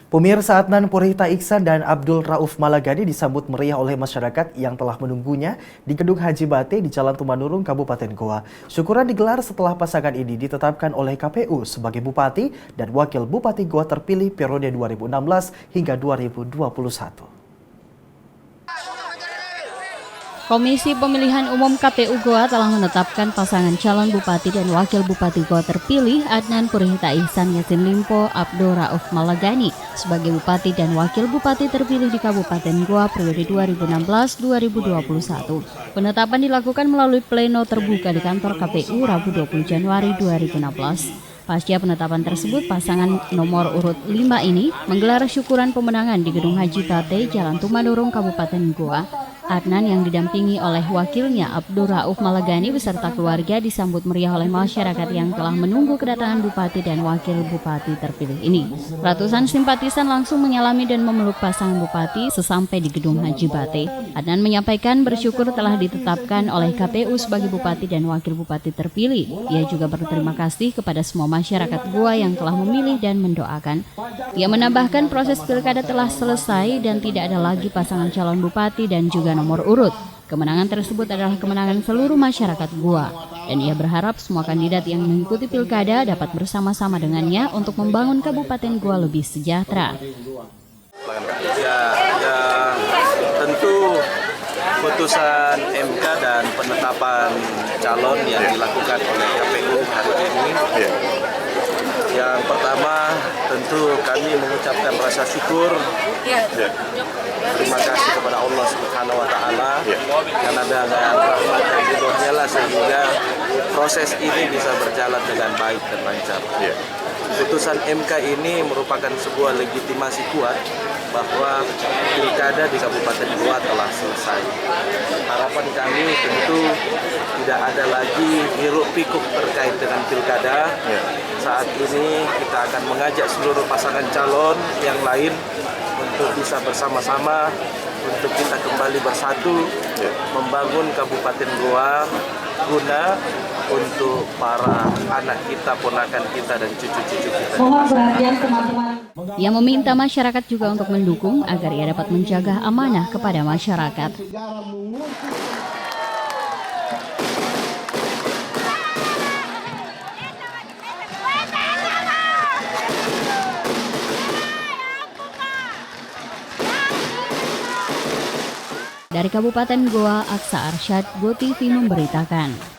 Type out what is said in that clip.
Pemirsa, Adnan Purihta Iksan dan Abdul Rauf Malagani disambut meriah oleh masyarakat yang telah menunggunya di Gedung Haji Bate di Jalan Tumanurung, Kabupaten Goa. Syukuran digelar setelah pasangan ini ditetapkan oleh KPU sebagai Bupati dan Wakil Bupati Goa terpilih periode 2016 hingga 2021. Komisi Pemilihan Umum KPU Goa telah menetapkan pasangan calon Bupati dan Wakil Bupati Goa terpilih Adnan Purihta Ihsan Yassin Limpo Abdul Rauf Malagani sebagai Bupati dan Wakil Bupati terpilih di Kabupaten Goa periode 2016-2021. Penetapan dilakukan melalui pleno terbuka di kantor KPU Rabu 20 Januari 2016. Pasca penetapan tersebut, pasangan nomor urut 5 ini menggelar syukuran pemenangan di Gedung Haji Bate, Jalan Tumanurung, Kabupaten Goa. Adnan yang didampingi oleh wakilnya Abdul Rauf Malagani beserta keluarga disambut meriah oleh masyarakat yang telah menunggu kedatangan Bupati dan Wakil Bupati terpilih ini. Ratusan simpatisan langsung menyalami dan memeluk pasangan Bupati sesampai di Gedung Haji Bate. Adnan menyampaikan bersyukur telah ditetapkan oleh KPU sebagai Bupati dan Wakil Bupati terpilih. Ia juga berterima kasih kepada semua masyarakat Goa yang telah memilih dan mendoakan. Ia menambahkan proses pilkada telah selesai dan tidak ada lagi pasangan calon Bupati dan juga nomor urut. Kemenangan tersebut adalah kemenangan seluruh masyarakat Goa, dan ia berharap semua kandidat yang mengikuti pilkada dapat bersama-sama dengannya untuk membangun Kabupaten Goa lebih sejahtera. Tentu putusan MK dan penetapan calon yang dilakukan oleh KPU hari ini. Yang pertama, tentu kami mengucapkan rasa syukur. Terima kasih kepada Allah Subhanahu wa Ta'ala karena dengan rahmat dan ridhonya lah sehingga proses ini bisa berjalan dengan baik dan lancar. Putusan MK ini merupakan sebuah legitimasi kuat bahwa pilkada di Kabupaten Goa telah selesai. Harapan kami tentu tidak ada lagi hiruk pikuk terkait dengan pilkada. Saat ini kita akan mengajak seluruh pasangan calon yang lain untuk bisa bersama-sama untuk kita kembali bersatu membangun Kabupaten Goa guna untuk para anak kita, ponakan kita dan cucu-cucu kita. Ia meminta masyarakat juga untuk mendukung agar ia dapat menjaga amanah kepada masyarakat. Dari Kabupaten Goa, Aksa Arsyad, GoTV memberitakan.